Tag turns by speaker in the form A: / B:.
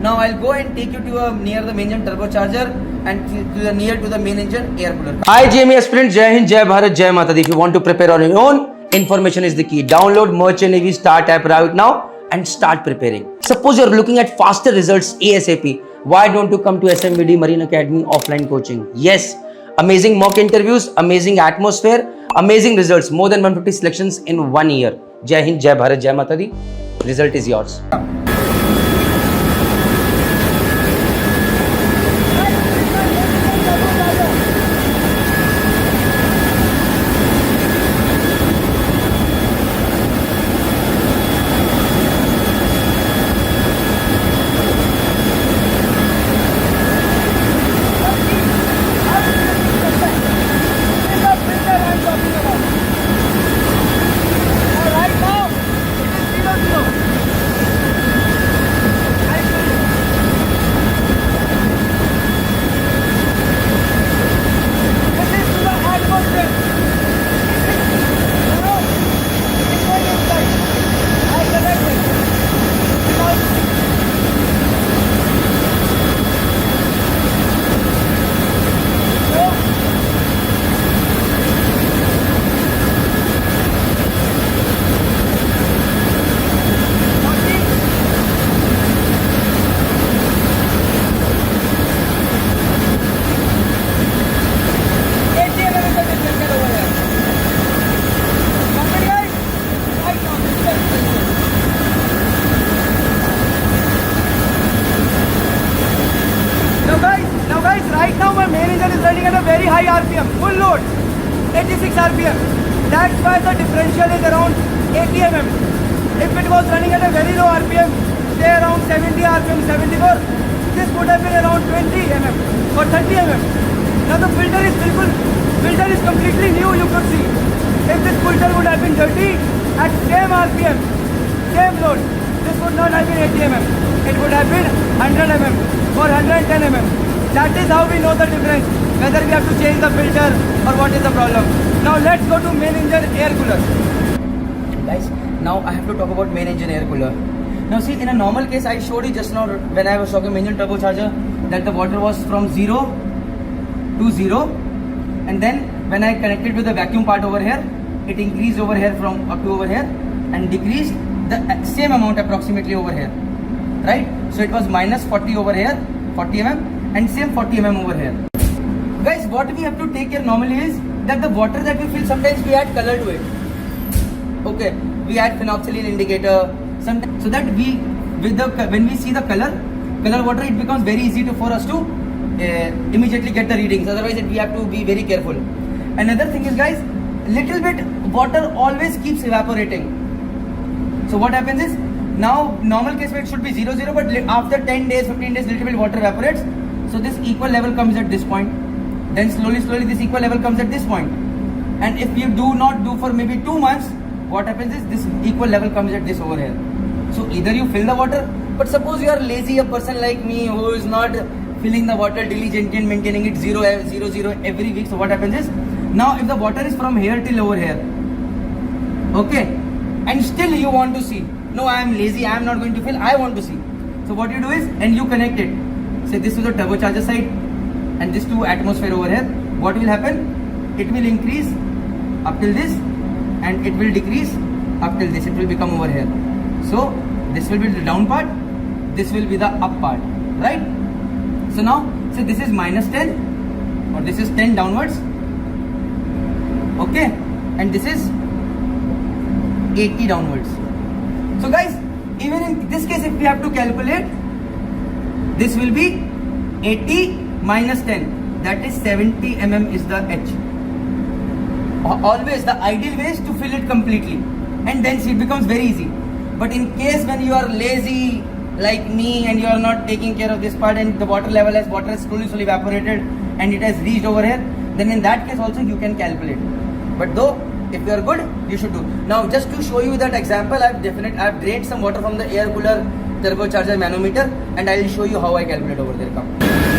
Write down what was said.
A: Now I'll go and take you to near the main engine turbocharger and near to the main engine air cooler.
B: Hi GME aspirant, Jai Hind, Jai Bharat, Jai Mata Di. If you want to prepare on your own, information is the key. Download Merchant Navy Start app right now and start preparing. Suppose you're looking at faster results ASAP. Why don't you come to SMVD Marine Academy offline coaching? Yes, amazing mock interviews, amazing atmosphere, amazing results. More than 150 selections in 1 year. Jai Hind, Jai Bharat, Jai Mata Di. Result is yours.
A: Very high RPM, full load, 86 RPM. That's why the differential is around 80 mm. If it was running at a very low RPM, say around 70 RPM, 74, this would have been around 20 mm or 30 mm. Now the filter is completely new, you could see. If this filter would have been dirty at same RPM, same load, this would not have been 80 mm. It would have been 100 mm or 110 mm. That is how we know the difference, whether we have to change the filter or what is the problem. Now let's go to main engine air cooler. Guys, now I have to talk about main engine air cooler. Now see, in a normal case, I showed you just now when I was talking main engine turbocharger that the water was from 0 to 0, and then when I connected with the vacuum part over here, it increased over here from up to over here and decreased the same amount approximately over here, right? So it was minus 40 over here, 40 mm, and same 40 mm over here. Guys, what we have to take care normally is that the water that we fill, sometimes we add color to it. Okay, we add phenoxylene indicator, sometimes, so that when we see the color water, it becomes very easy for us to immediately get the readings. Otherwise, we have to be very careful. Another thing is, guys, little bit water always keeps evaporating. So what happens is, now normal case it should be 0, 0, but after 10 days, 15 days, little bit water evaporates. So this equal level comes at this point. Then slowly this equal level comes at this point. And if you do not do for maybe 2 months, what happens is this equal level comes at this over here. So either you fill the water, but suppose you are lazy, a person like me who is not filling the water diligently and maintaining it 0, 0, 0 every week. So what happens is, now if the water is from here till over here, okay, and still you want to see, no, I am lazy, I am not going to fill, I want to see. So what you do is, and you connect it. Say this is the turbocharger side and this to atmosphere over here. What will happen? It will increase up till this and it will decrease up till this. It will become over here. So this will be the down part, this will be the up part, right? So now, say this is minus 10 or this is 10 downwards, okay, and this is 80 downwards. So guys, even in this case, if we have to calculate, this will be 80 minus 10, that is 70 mm is the H. Always the ideal way is to fill it completely, and then see, it becomes very easy. But in case when you are lazy like me and you are not taking care of this part and the water has slowly evaporated and it has reached over here, then in that case also you can calculate. But though, if you are good, you should do. Now just to show you that example, I have drained some water from the air cooler turbocharger manometer and I will show you how I calculate over there. Come.